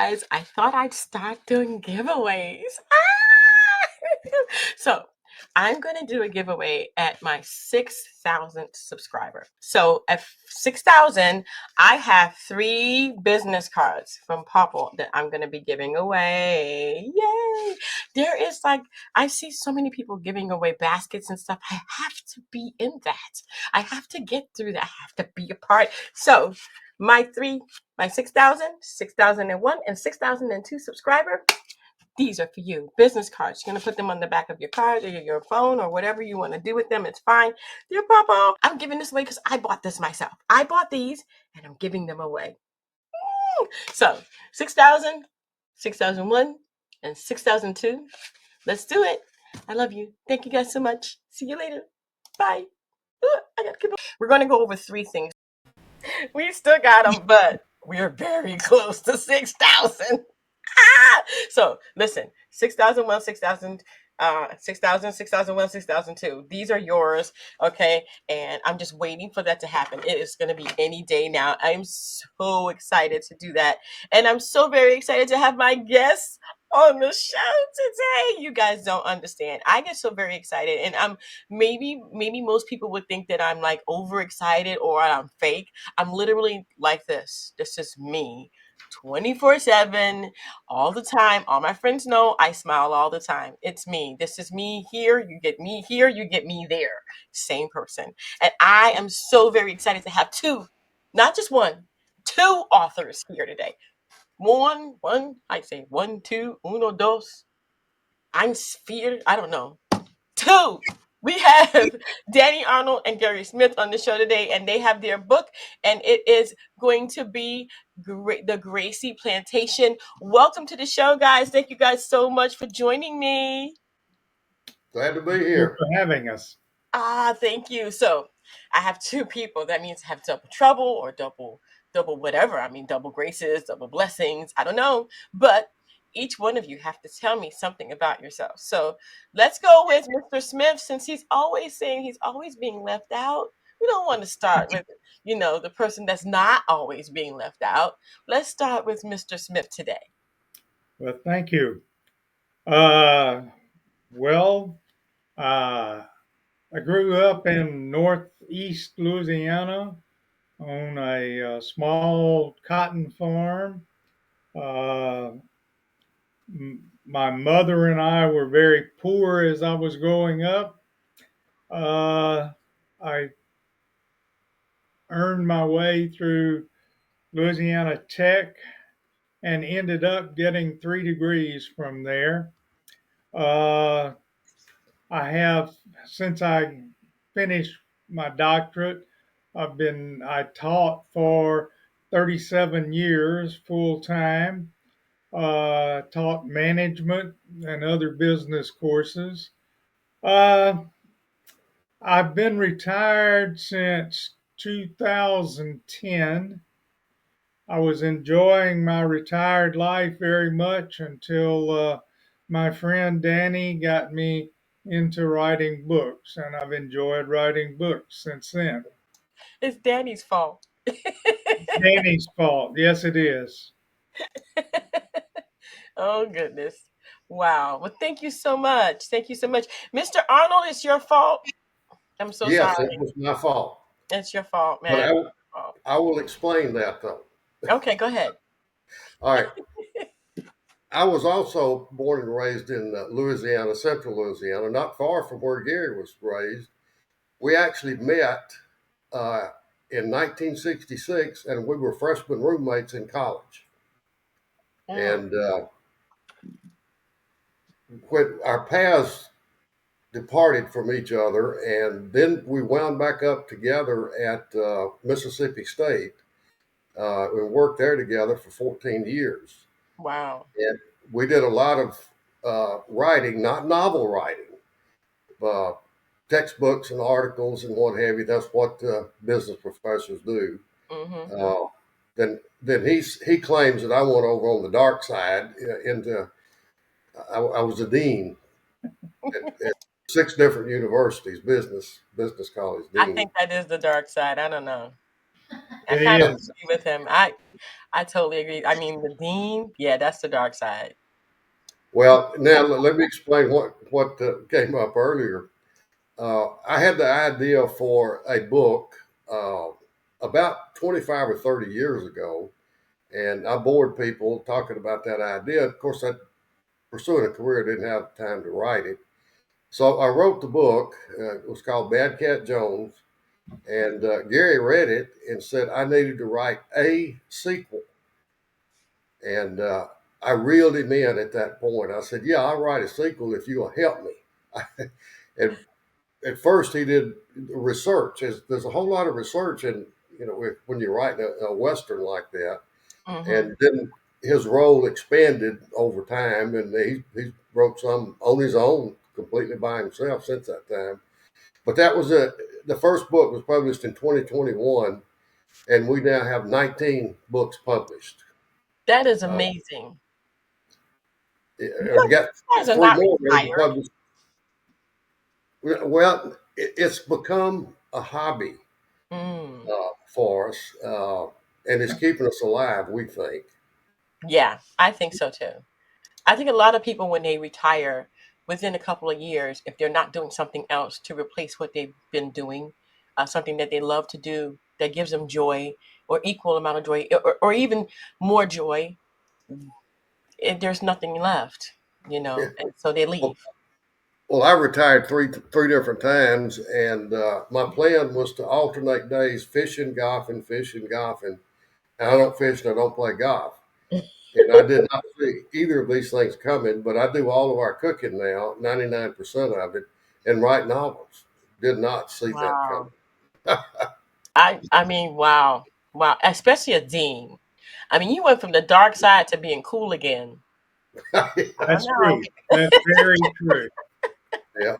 guys, I thought I'd start doing giveaways. Ah! So I'm going to do a giveaway at my 6,000th subscriber. So at 6,000, I have 3 business cards from Popple that I'm going to be giving away. Yay! There is I see so many people giving away baskets and stuff. I have to be in that. I have to get through that. I have to be a part. So my 6,000, 6,001, and 6,002 subscriber, these are for you. Business cards. You're going to put them on the back of your card or your phone or whatever you want to do with them. It's fine. Dear Papa, I'm giving this away because I bought this myself. I bought these and I'm giving them away. So 6,000, 6,001, and 6,002. Let's do it. I love you. Thank you guys so much. See you later. Bye. We're going to go over 3 things. We still got them, but we're very close to 6,000. So listen, 6,001, 6,000, 6,000, 6,001, 6,002. These are yours, okay? And I'm just waiting for that to happen. It is going to be any day now. I'm so excited to do that. And I'm so very excited to have my guests on the show today. You guys don't understand. I get so very excited, and I'm maybe most people would think that I'm like overexcited or I'm fake. I'm literally like this. This is me 24/7 all the time. All my friends know I smile all the time. It's me. This is me here. You get me here. You get me there. Same person. And I am so very excited to have 2, not just 1, 2 authors here today. I say 1, 2, uno, dos. I'm feared. I don't know. 2. We have Danny Arnold and Gary Smith on the show today, and they have their book, and it is going to be the Gracie Plantation. Welcome to the show, guys. Thank you guys so much for joining me. Glad to be here. Thank you for having us. Thank you. So I have 2 people. That means I have double trouble or double whatever. I mean, double graces, double blessings. I don't know. But each one of you have to tell me something about yourself. So let's go with Mr. Smith, since he's always saying he's always being left out. We don't want to start with, the person that's not always being left out. Let's start with Mr. Smith today. Well, thank you. Uh, well, uh, I grew up in northeast Louisiana on a small cotton farm. Uh, my mother and I were very poor as I was growing up. Uh, I earned my way through Louisiana Tech and ended up getting 3 degrees from there. Uh, I have, since I finished my doctorate, I taught for 37 years full time, taught management and other business courses. Uh, I've been retired since 2010. I was enjoying my retired life very much until my friend Danny got me into writing books, and I've enjoyed writing books since then. It's Danny's fault. Danny's fault. Yes, it is. Oh, goodness. Wow. Well, thank you so much. Thank you so much. Mr. Arnold, it's your fault. I'm so Yes, sorry. it was my fault. It's your fault, But man. I will explain that though. Okay, go ahead. All right. I was also born and raised in Louisiana, central Louisiana, not far from where Gary was raised. We actually met uh, in 1966, and we were freshman roommates in college. And when our paths departed from each other, and then we wound back up together at Mississippi State. We worked there together for 14 years. Wow. And we did a lot of writing, not novel writing, uh, textbooks and articles and what have you. That's what business professors do. Mm-hmm. Then he claims that I went over on the dark side into. I was a dean at 6 different universities, business college dean. I think that is the dark side. I don't know. I It kind of is. agree with him. I totally agree. I mean, the dean, yeah, that's the dark side. Well, now let me explain what came up earlier. I had the idea for a book uh, about 25 or 30 years ago, and I bored people talking about that idea. Of course, I pursuing a career didn't have time to write it, so I wrote the book. It was called Bad Cat Jones, and Gary read it and said I needed to write a sequel. And I reeled him in at that point. I said, "Yeah, I'll write a sequel if you'll help me." And at first, he did research. There's a whole lot of research, and when you write a western like that, Hmm. and then his role expanded over time, and he wrote some on his own, completely by himself since that time. But that was it. The first book was published in 2021, and we now have 19 books published. That is Uh, amazing. and we got You guys are three not more ready to retired. publish. Well, it's become a hobby Mm. for us, and it's keeping us alive. We think. Yeah, I think so too. I think a lot of people, when they retire, within a couple of years, if they're not doing something else to replace what they've been doing, something that they love to do that gives them joy or equal amount of joy or even more joy, there's nothing left, Yeah. and so they Well, leave. well, I retired three different times, and my plan was to alternate days fishing, golfing, fishing, golfing. And I don't fish and I don't play golf. And I did not see either of these things coming, but I do all of our cooking now, 99% of it, and write novels. Did not see that Wow. coming. I mean, wow. Wow. Especially a dean. I mean, you went from the dark side to being cool again. I don't That's know. true. That's very true. Yeah.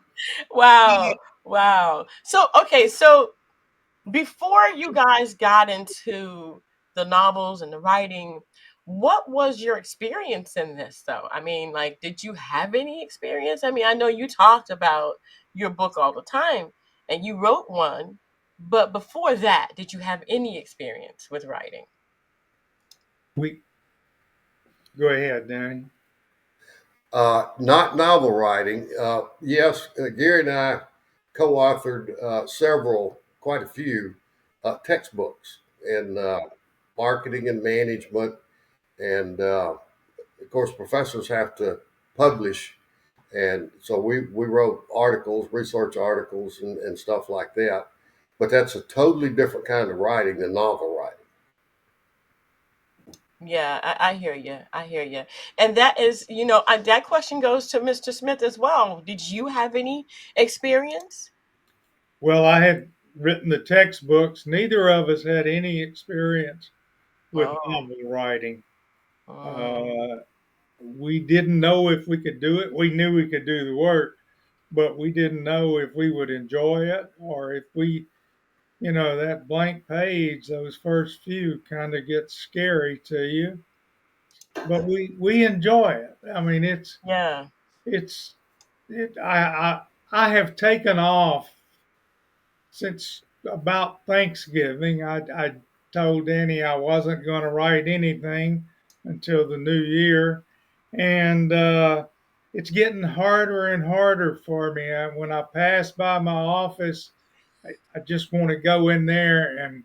Wow. Wow. So, okay. So, before you guys got into the novels and the writing, what was your experience in this, though? I mean, like, did you have any experience? I mean, I know you talked about your book all the time and you wrote one, but before that, did you have any experience with writing? We Go ahead, Danny. Not novel writing. Yes, Gary and I co authored quite a few textbooks in marketing and management. And of course, professors have to publish. And so we wrote articles, research articles, and stuff like that. But that's a totally different kind of writing than novel writing. Yeah, I hear you. I hear you. And that is, that question goes to Mr. Smith as well. Did you have any experience? Well, I had written the textbooks. Neither of us had any experience with Oh, novel writing. mm, Uh, we didn't know if we could do it. We knew we could do the work, but we didn't know if we would enjoy it or if that blank page, those first few kind of get scary to you. But we enjoy it. I mean, yeah. it's it. I have taken off since about Thanksgiving. I told Danny I wasn't going to write anything until the new year, and it's getting harder and harder for me. When I pass by my office, I just want to go in there and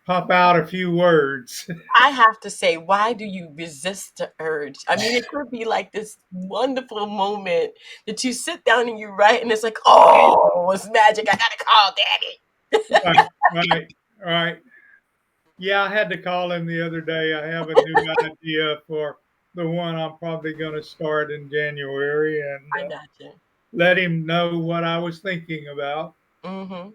pop out a few words. I have to say, why do you resist the urge? I mean, it could be like this wonderful moment that you sit down and you write, and it's like, oh, it's magic. I gotta call Daddy. Right, right, right. Yeah, I had to call him the other day. I have a new idea for the one I'm probably going to start in January and I got you. let him know what I was thinking about. Mm-hmm.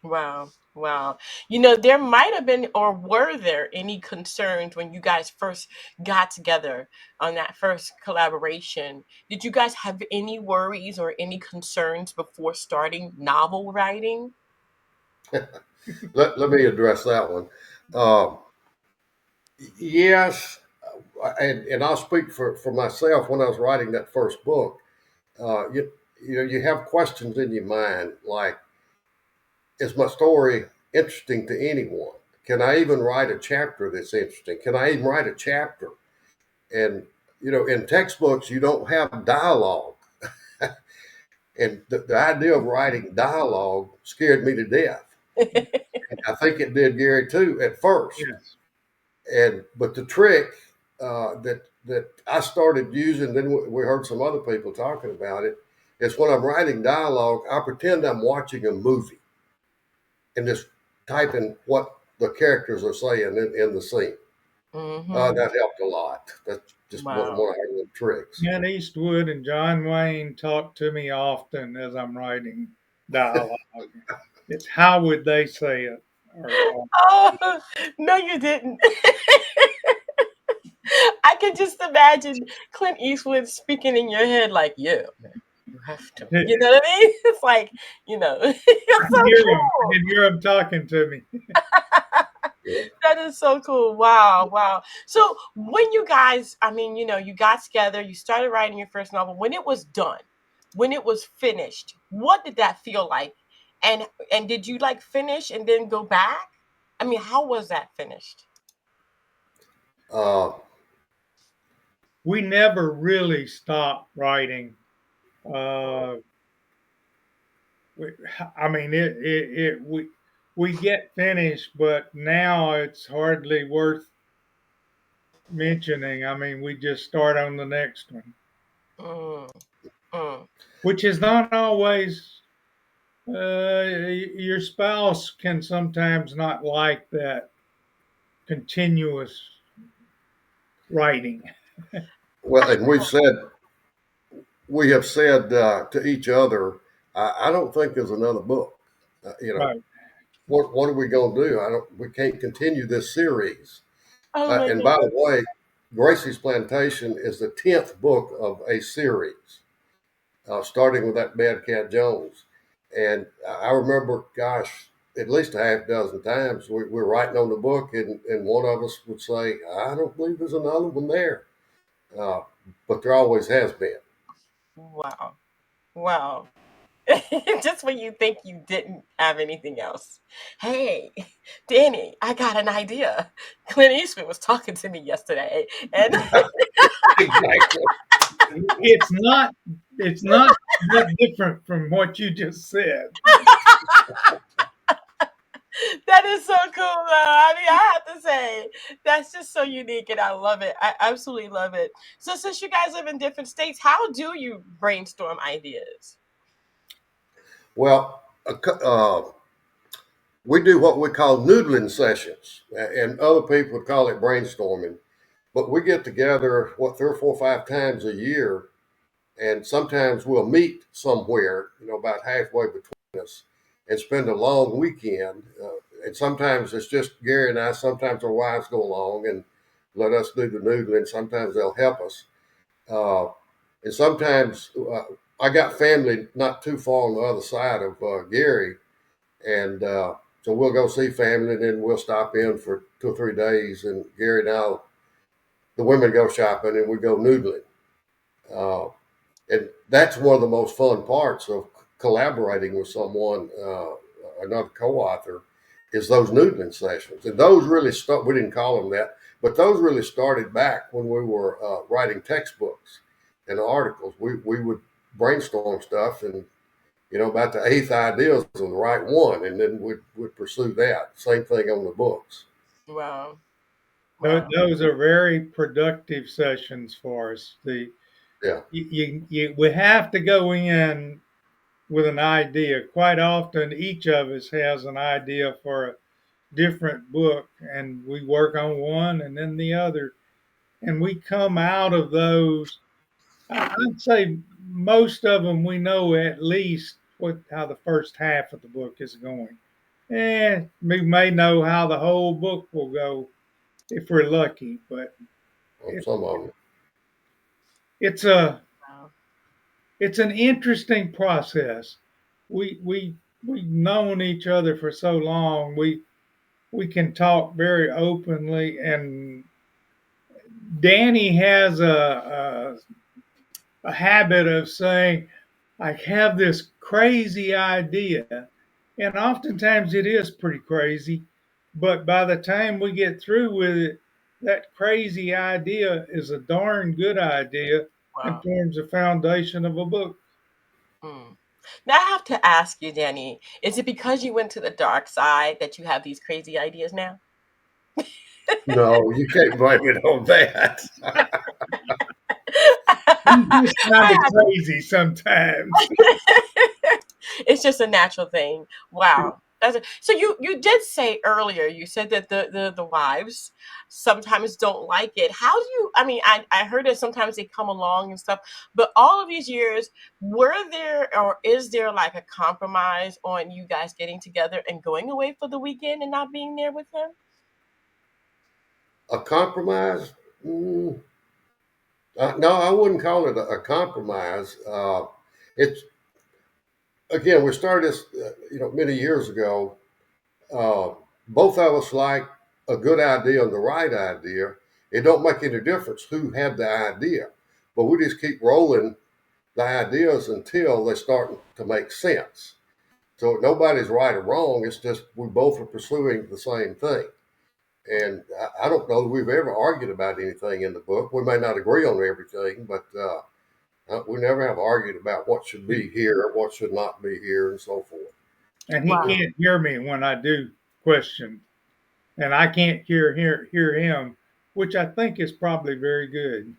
Wow. Wow. There might have been, or were there any concerns when you guys first got together on that first collaboration? Did you guys have any worries or any concerns before starting novel writing? Let me address that one. Um, yes, and I'll speak for myself when I was writing that first book. Uh, you, you have questions in your mind like, is my story interesting to anyone? can I even write a chapter that's interesting? Can I even write a chapter? And in textbooks, you don't have dialogue. And the idea of writing dialogue scared me to death. And I think it did Gary too at first. Yes. But the trick that I started using, then we heard some other people talking about it, is when I'm writing dialogue, I pretend I'm watching a movie and just type in what the characters are saying in the scene. That helped a lot. That's just one Wow. of the tricks. Clint Eastwood and John Wayne talk to me often as I'm writing dialogue. It's how would they say it? Or Oh, no, you didn't. I can just imagine Clint Eastwood speaking in your head like, yeah, man, you have to. You know what I mean? It's like, it's so I cool. can hear him talking to me. Yeah. That is so cool. Wow, wow. So when you guys, you got together, you started writing your first novel. When it was done, when it was finished, what did that feel like? And did you like finish and then go back? I mean, how was that finished? Uh, We never really stopped writing. Uh, I mean, we get finished, but now it's hardly worth mentioning. I mean, we just start on the next one, Mm, mm. which is not always. Your spouse can sometimes not like that continuous writing. well, and we have said to each other, I don't think there's another book. Right. What are we going to do? We can't continue this series. Oh my And by the goodness. way, Gracie's Plantation is the 10th book of a series, starting with that Bad Cat Jones. And I remember, gosh, at least a half dozen times we're writing on the book, and one of us would say, I don't believe there's another one there. Uh, but there always has been. Wow. Wow. Just when you think you didn't have anything else. Hey, Danny, I got an idea. Clint Eastwood was talking to me yesterday, and Exactly. It's not. It's not that different from what you just said. that is so cool, though. I mean, I have to say, that's just so unique, and I love it. I absolutely love it. So, since you guys live in different states, how do you brainstorm ideas? Well, we do what we call noodling sessions, and other people would call it brainstorming. But we get together, 3 or 4 or 5 times a year, and sometimes we'll meet somewhere, about halfway between us, and spend a long weekend. And sometimes it's just Gary and I. Sometimes our wives go along and let us do the noodling. Sometimes they'll help us. Uh, and sometimes I got family not too far on the other side of Gary, and so we'll go see family, and then we'll stop in for 2 or 3 days. And Gary and I, the women go shopping, and we go noodling. Uh, and that's one of the most fun parts of collaborating with someone, another co-author, is those noodling sessions. And those really we didn't call them that, but those really started back when we were writing textbooks and articles. We would brainstorm stuff, and about the eighth idea was the right one, and then we'd pursue that. Same thing on the books. Wow. Wow. Those are very productive sessions for us. Yeah. We have to go in with an idea. Quite often, each of us has an idea for a different book, and we work on one and then the other, and we come out of those. I'd say most of them we know at least how the first half of the book is going. We may know how the whole book will go if we're lucky, but On it, some of them. it's a Wow. it's an interesting process. We've known each other for so long. We can talk very openly, and Danny has a habit of saying, I have this crazy idea. And oftentimes it is pretty crazy, but by the time we get through with it, that crazy idea is a darn good idea and Wow. forms the foundation of a book. Mm. Now I have to ask you, Danny, is it because you went to the dark side that you have these crazy ideas now? No, you can't blame it on that. I'm just kind of I crazy sometimes. it's just a natural thing. Wow. So you did say earlier, you said that the wives sometimes don't like it. How do you, I mean, I heard that sometimes they come along and stuff, but all of these years, were there or is there like a compromise on you guys getting together and going away for the weekend and not being there with him? A compromise? Mm, no, I wouldn't call it a compromise. It's again, we started this, many years ago. Uh, Both of us like a good idea and the right idea. It don't make any difference who had the idea, but we just keep rolling the ideas until they start to make sense. So nobody's right or wrong. It's just we both are pursuing the same thing. And I don't know that we've ever argued about anything in the book. We may not agree on everything, but we never have argued about what should be here, what should not be here, and so forth. And he Wow. can't hear me when I do question, and I can't hear him, which I think is probably very good.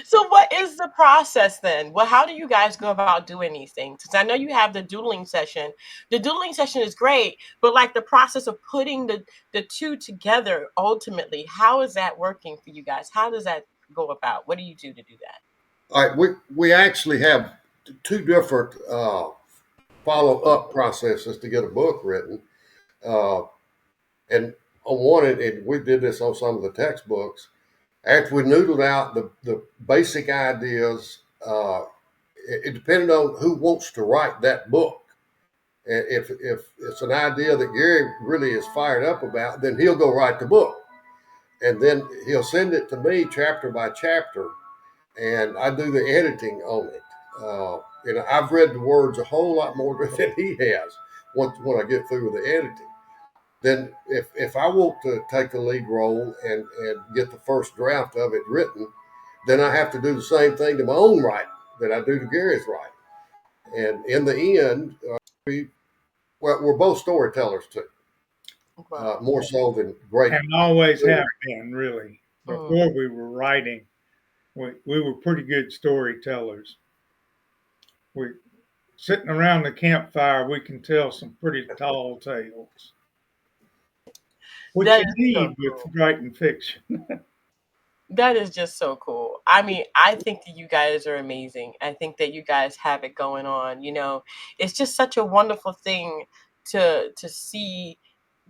So what is the process then? Well, how do you guys go about doing these things? Because I know you have the doodling session. The doodling session is great, but like the process of putting the two together ultimately, how is that working for you guys? How does that go about? What do you do to do that? All right, we actually have two different follow up processes to get a book written. Uh, and on one, and we did this on some of the textbooks, after we noodled out the basic ideas, it depended on who wants to write that book. If it's an idea that Gary really is fired up about, then he'll go write the book. And then he'll send it to me chapter by chapter, and I do the editing on it. I've read the words a whole lot more than he has when I get through with the editing. Then if I want to take the lead role and get the first draft of it written, then I have to do the same thing to my own writing that I do to Gary's writing. And in the end, we're both storytellers too, Wow. more so than great. And always have been, really. Mm. Before we were writing, we were pretty good storytellers. We sitting around the campfire, we can tell some pretty tall tales, which That you is so need with cool. writing fiction. That is just so cool. I mean, I think that you guys are amazing. I think that you guys have it going on. It's just such a wonderful thing to see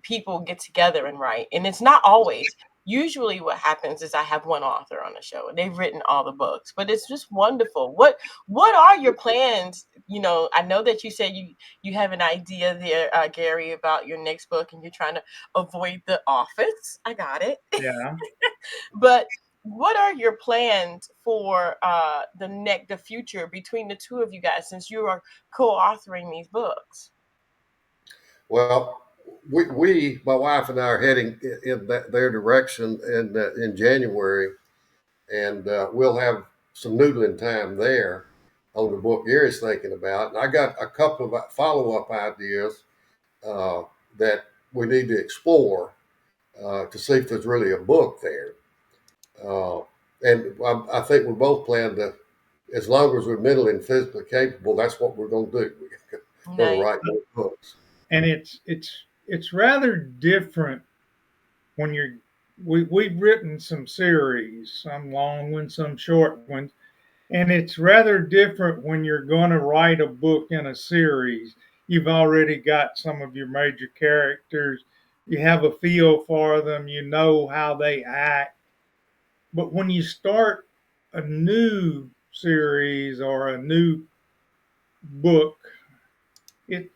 people get together and write. And it's not always. Usually what happens is I have one author on the show and they've written all the books, but it's just wonderful. What are your plans? I know that you said you have an idea there, Gary, about your next book and you're trying to avoid the office. I got it. Yeah. But what are your plans for the future between the two of you guys since you are co-authoring these books? Well, my wife and I are heading in their direction in January, and we'll have some noodling time there on the book Gary's thinking about. And I got a couple of follow up ideas uh, that we need to explore to see if there's really a book there. Uh, and I think we both plan to, as long as we're mentally and physically capable, that's what we're going to do. We're going to Nice. write more books. And it's rather different when we've written some series, some long ones, some short ones, and it's rather different when you're going to write a book in a series. You've already got some of your major characters, you have a feel for them, you know how they act. But when you start a new series or a new book, it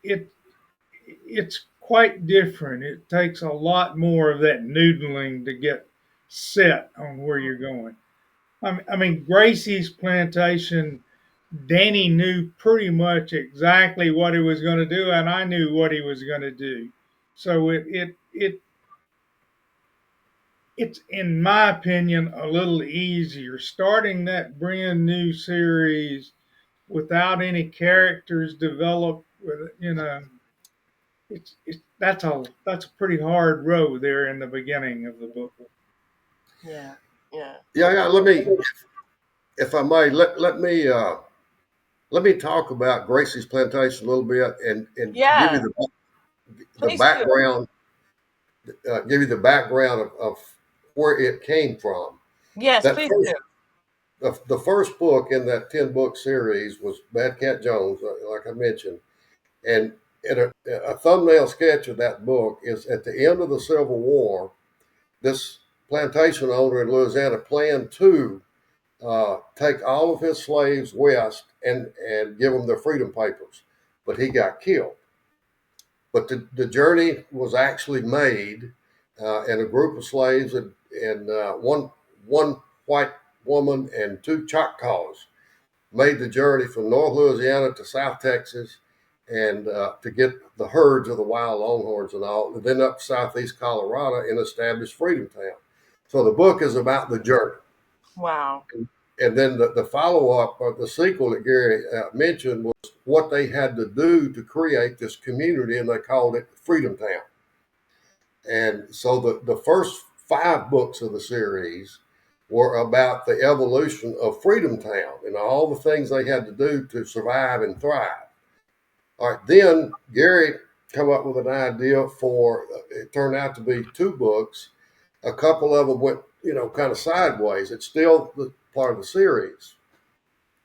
it's quite different. It takes a lot more of that noodling to get set on where you're going. I mean, Gracie's Plantation Danny knew pretty much exactly what he was going to do, and I knew what he was going to do. So it's in my opinion a little easier starting that brand new series without any characters developed. With it's that's a pretty hard road there in the beginning of the book. Yeah. Yeah. Yeah, yeah. Let me, if I may, let me talk about Gracie's Plantation a little bit and give you Yeah. the Please do. background, give you the background of where it came from. Yes, That please do. first, the first book in that 10-book series was Bad Cat Jones, like I mentioned, and a thumbnail sketch of that book is at the end of the Civil War. This plantation owner in Louisiana planned to take all of his slaves west and give them their freedom papers, but he got killed. But the journey was actually made, and a group of slaves and one white woman and two Choctaws made the journey from North Louisiana to South Texas, and to get the herds of the wild longhorns and all, and then up southeast Colorado and established Freedom Town. So the book is about the journey. Wow. And then the follow up or the sequel that Garry mentioned was what they had to do to create this community, and they called it Freedom Town. And so the first 5 books of the series were about the evolution of Freedom Town and all the things they had to do to survive and thrive. All right, then Garry come up with an idea for it turned out to be 2 books. A couple of them went, kind of sideways. It's still part of the series,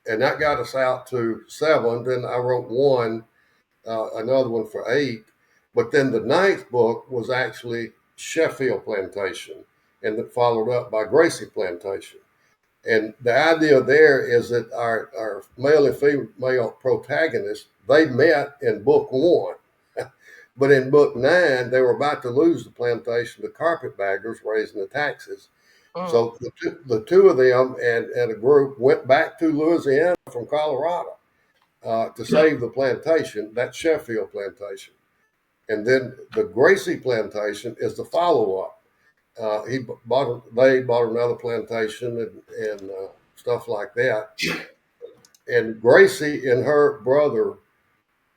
and that got us out to 7. Then I wrote one, another one for 8. But then the 9th book was actually Sheffield Plantation, and that followed up by Gracie Plantation. And the idea there is that our male and female protagonists, they met in book 1. But in book 9, they were about to lose the plantation to carpetbaggers raising the taxes. Mm. So the two of them and a group went back to Louisiana from Colorado to save the plantation, that's Sheffield Plantation. And then the Gracie Plantation is the follow up. They bought another plantation and stuff like that. And Gracie and her brother,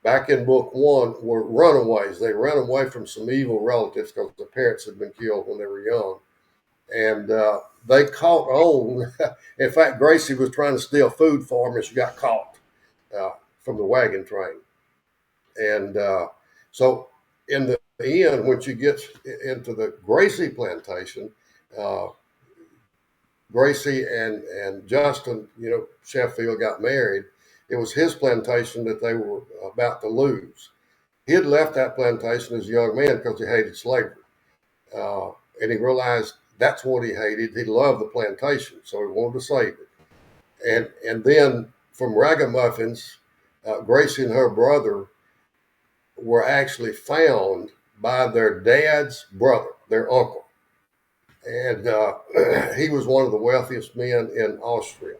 back in book 1, were runaways. They ran away from some evil relatives because their parents had been killed when they were young. And they caught on. In fact, Gracie was trying to steal food for them, and she got caught from the wagon train. And so, in the end, when she gets into the Gracie Plantation, uh, Gracie and Justin, Sheffield got married. It was his plantation that they were about to lose. He had left that plantation as a young man because he hated slavery. And he realized that's what he hated. He loved the plantation, so he wanted to save it. And then from Ragamuffins, Gracie and her brother were actually found by their dad's brother, their uncle. And he was one of the wealthiest men in Austria,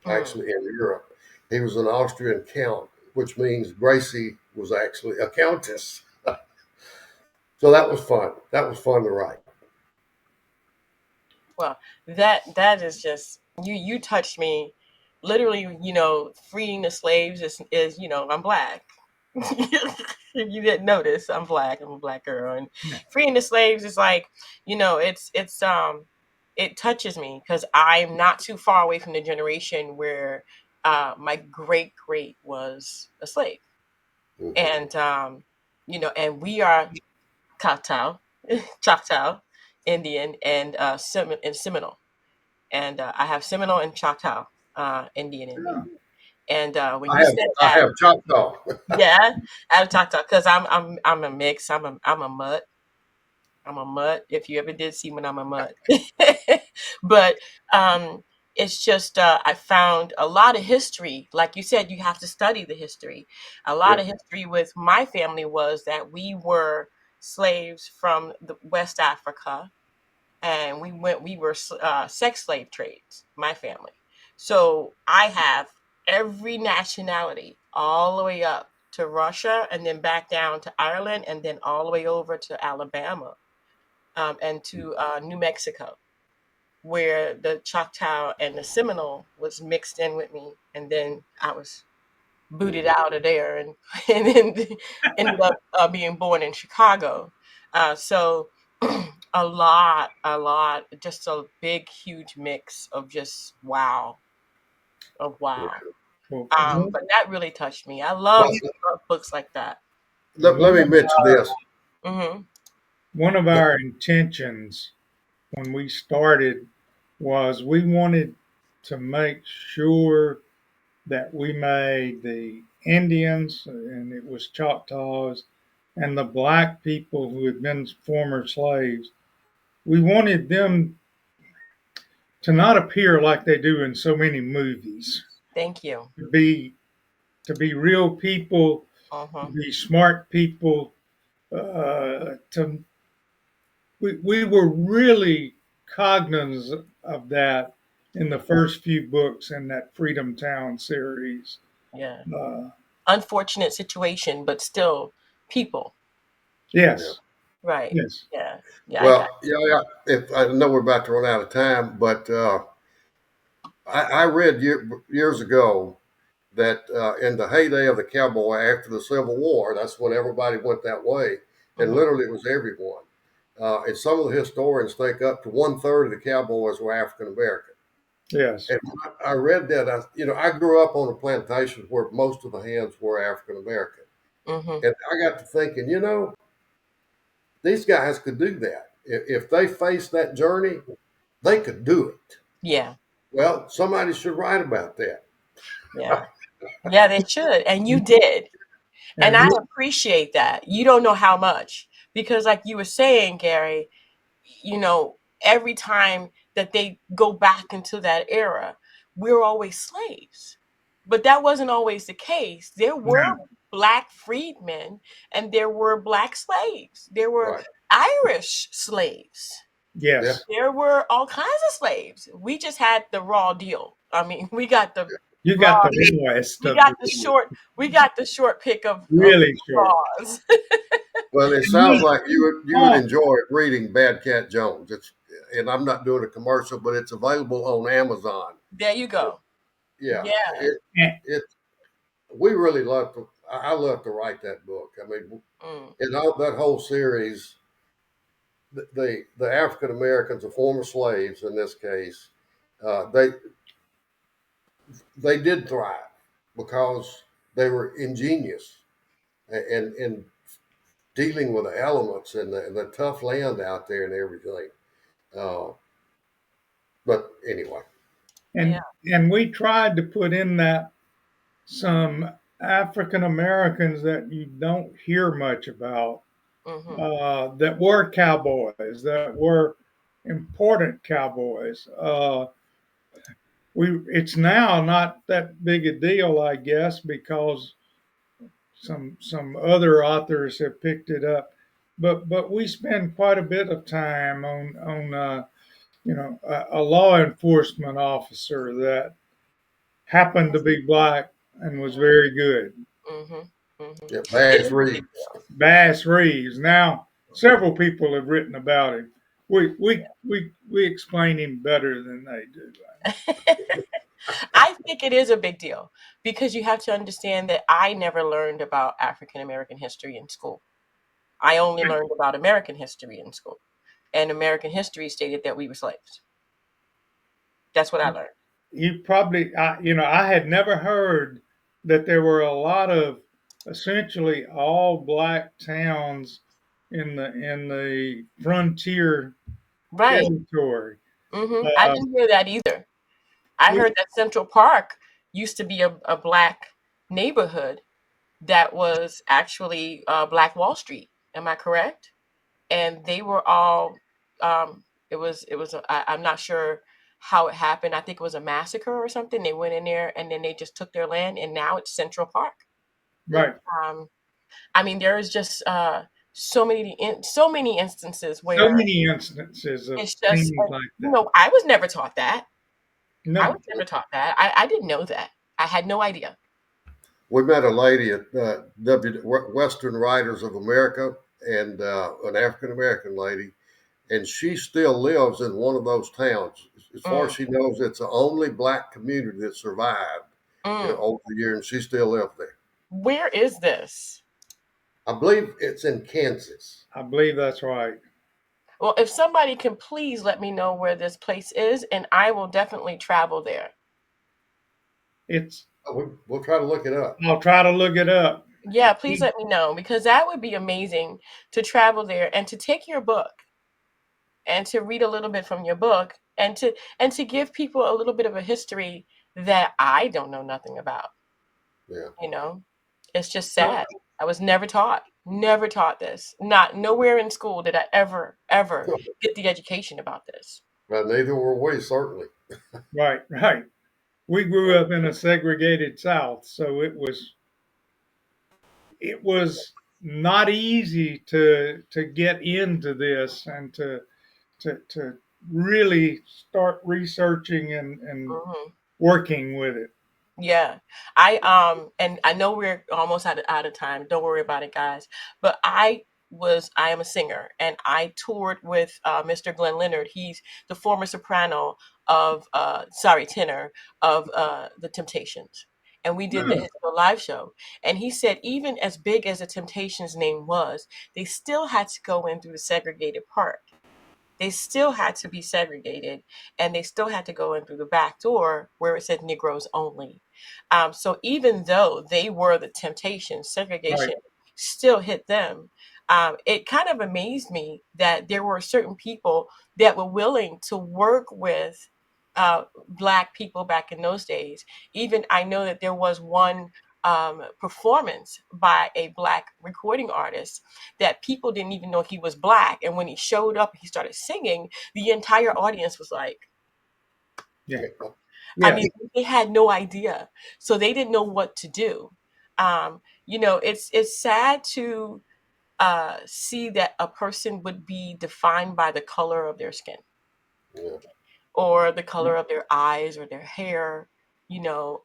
Mm. actually in Europe. He was an Austrian count, which means Gracie was actually a countess. So that was fun. That was fun to write. Well, that is just you touched me. Literally, freeing the slaves is I'm black. If you didn't notice, I'm black. I'm a black girl, and freeing the slaves is like, it touches me because I'm not too far away from the generation where my great was a slave, Mhm. and and we are Choctaw, Choctaw Indian, and Seminole, and I have Seminole and Choctaw Indian in me. And when I you have said I that, have Choctaw. yeah, I have Choctaw because I'm a mix. I'm a mutt. I'm a mutt. If you ever did see when I'm a mutt, but um, it's just I found a lot of history. Like you said, you have to study the history. A lot of Yep. history with my family was that we were slaves from the West Africa, and we were sex slave trades. My family. So I have every nationality, all the way up to Russia, and then back down to Ireland, and then all the way over to Alabama, and to New Mexico, where the Choctaw and the Seminole was mixed in with me, and then I was booted Mhm. out of there, and and then ended up being born in Chicago. So a lot, just a big, huge mix of just wow, of Yeah. wow. Well, But that really touched me. I love Well, books like that. let one me of mention this. Hmm. one of The, our intentions when we started was we wanted to make sure that we made the Indians, and it was Choctaws, and the black people who had been former slaves, we wanted them to not appear like they do in so many movies, Thank you. to be real people, to Uh-huh. be smart people. To we were really cognizant of that in the first few books in that Freedom Town series. Yeah. Uh, Unfortunate situation, but still people. yeah. yes, Right. yes, Yeah. Yeah, I got Well, yeah, yeah. If I know we're about to run out of time, but I read years ago that in the heyday of the cowboy after the Civil War, that's when everybody went that way, you. and Hmm. literally it was everyone. And some of the historians think up to 1/3 of the cowboys were African American. yes. And I read that. I grew up on a plantation where most of the hands were African American, Hmm. and I got to thinking, these guys could do that if they faced that journey. They could do it. Yeah. Well, somebody should write about that. Yeah. Yeah, they should. And you did. And And I we, appreciate that. You don't know how much. Because like you were saying, Gary, every time that they go back into that era, we're always slaves. But that wasn't always the case. There were no, black freedmen and there were black slaves. There were Right. Irish slaves. Yeah. yes, There were all kinds of slaves. We just had the raw deal. I mean, we got the you raw got the lowest we of got the the short we got the short pick of really short. raws. Well, it And sounds we, like you would oh, enjoy reading Bad Cat Jones. And I'm not doing a commercial, but it's available on Amazon. There you go. Yeah, Yeah. it it we really love to. I love to write that book. I mean, Mm. in all that whole series, the African Americans, the former slaves in this case, uh, they they did thrive because they were ingenious and dealing with the elements and the tough land out there and everything. Uh, but anyway, Yeah. and we tried to put in that some African Americans that you don't hear much about, Mhm. that were cowboys, that were important cowboys. It's now not that big a deal, I guess, because some other authors have picked it up. But we spend quite a bit of time on a law enforcement officer that happened to be black and was very good. Mhm. Mhm. yeah, It Bass is a big Reeves. deal. Bass Reeves. Now, several people have written about him. We explain him better than they do. I think it is a big deal because you have to understand that I never learned about African American history in school. I only learned about American history in school. And American history stated that we were slaves. That's what I learned. You probably, I had never heard that there were a lot of essentially all black towns in the frontier Right. territory. I Uh, didn't hear that either. I we, heard that Central Park used to be a black neighborhood that was actually Black Wall Street. Am I correct? And they were all. It was. I'm not sure how it happened. I think it was a massacre or something. They went in there and then they just took their land, and now it's Central Park. Yeah, right. Um, I mean, there is just so many instances So where many instances of it's just things like that. I was never taught that. I No, was never taught that. I didn't know that. I had no idea. We met a lady at Western Writers of America, and an African American lady, and she still lives in one of those towns. As far as Mm, she knows, it's the only black community that survived, mm. over the years, and she still lives there. Where is this? I believe it's in Kansas. I believe that's right. Well, if somebody can please let me know where this place is, and I will definitely travel there. It's. We'll try to look it up. I'll try to look it up. Yeah, please let me know because that would be amazing to travel there and to take your book and to read a little bit from your book and to give people a little bit of a history that I don't know nothing about, Yeah. you know? It's just sad. I was never taught this. Not nowhere in school did I ever get the education about this. But neither were we, certainly. Right, right. We grew up in a segregated South, so it was not easy to get into this and to really start researching and Mhm. working with it. Yeah. And I know we're almost out of time. Don't worry about it, guys. But I am a singer and I toured with Mr. Glenn Leonard. He's the former soprano of tenor of the Temptations. And we did Hmm, his live show. And he said even as big as the Temptations name was, they still had to go in through the segregated part. They still had to be segregated and they still had to go in through the back door where it said Negroes only. So even though they were the temptation, right, segregation still hit them. It kind of amazed me that there were certain people that were willing to work with Black people back in those days. Even I know that there was one performance by a Black recording artist that people didn't even know he was Black. And when he showed up, he started singing, the entire audience was like, yeah, I yes, mean, they had no idea. So they didn't know what to do. It's sad to see that a person would be defined by the color of their skin Yeah. or the color of their eyes or their hair.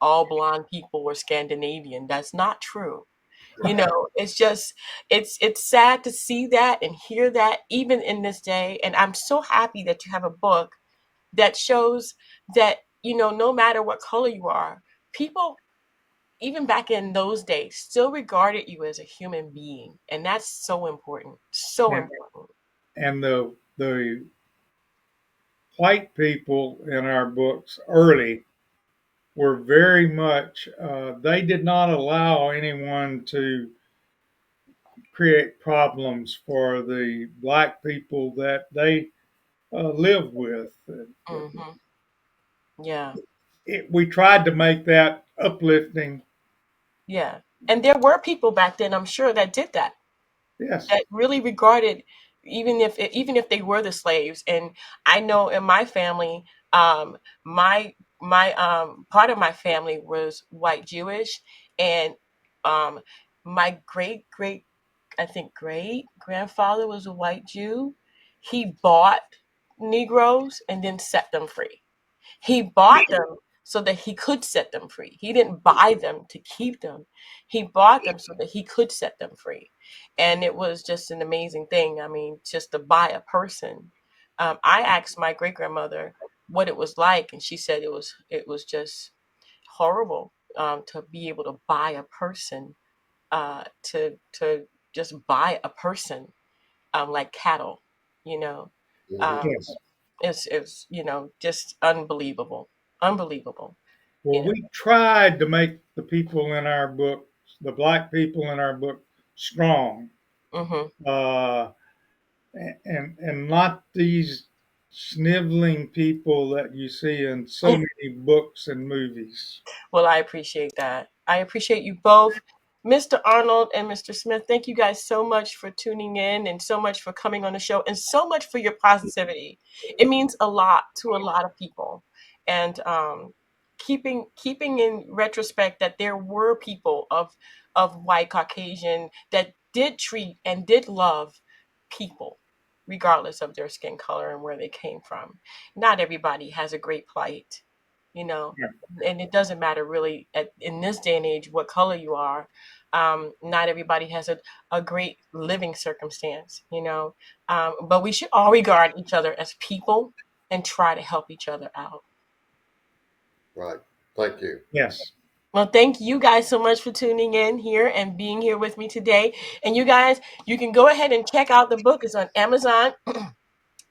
All blonde people were Scandinavian. That's not true. It's just it's sad to see that and hear that even in this day. And I'm so happy that you have a book that shows that no matter what color you are, people even back in those days still regarded you as a human being, and that's so important, so and important. and the white people in our books early were very much. They did not allow anyone to create problems for the black people that they lived with. Hmm. Yeah, We tried to make that uplifting. yeah. And there were people back then, I'm sure, that did that, Yes. that really regarded, even if they were the slaves. And I know in my family, my part of my family was white Jewish, and um my great, I think, great grandfather was a white Jew. He bought Negroes and then set them free. He bought them so that he could set them free. He didn't buy them to keep them. He bought them so that he could set them free. And it was just an amazing thing. I mean, just to buy a person. I asked my great grandmother what it was like, and she said it was just horrible, to be able to buy a person, to just buy a person, like cattle, you know. Hmm. Um, Yes. it's just unbelievable, unbelievable. Well, You know. we tried to make the people in our book, the black people in our book, strong, Hmm. uh, and not these sniveling people that you see in so many books and movies. Well, I appreciate that. I appreciate you both, Mr. Arnold and Mr. Smith. Thank you guys so much for tuning in and so much for coming on the show and so much for your positivity. It means a lot to a lot of people. And keeping in retrospect that there were people of white Caucasian that did treat and did love people regardless of their skin color and where they came from. Not everybody has a great plight. you know, Yeah. and it doesn't matter really in this day and age what color you are. Not everybody has a great living circumstance, but we should all regard each other as people and try to help each other out. Right. Thank you. Yes. Well, thank you guys so much for tuning in here and being here with me today. And you guys, you can go ahead and check out the book. It's on Amazon.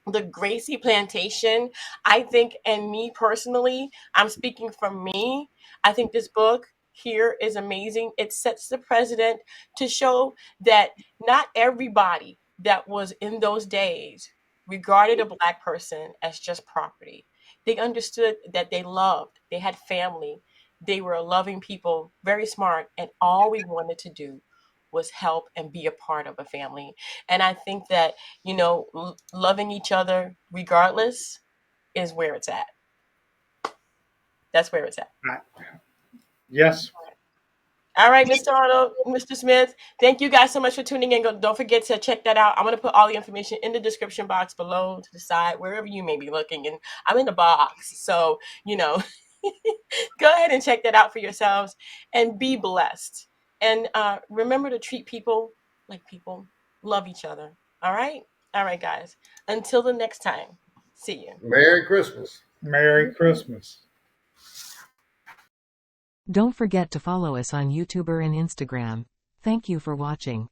The Gracie Plantation. I think, and me personally, I'm speaking from me, I think this book here is amazing. It sets the precedent to show that not everybody that was in those days regarded a Black person as just property. They understood that they loved, they had family, they were loving people, very smart, and all we wanted to do was help and be a part of a family. And I think that loving each other regardless is where it's at. That's where it's at. Yes. All right, Mr. Arnold, Mr. Smith, thank you guys so much for tuning in. Don't forget to check that out. I'm going to put all the information in the description box below to the side, wherever you may be looking. And I'm in the box. So, go ahead and check that out for yourselves and be blessed. And remember to treat people like people. Love each other. All right? All right, guys. Until the next time, see you. Merry Christmas. Merry Christmas. Don't forget to follow us on YouTube and Instagram. Thank you for watching.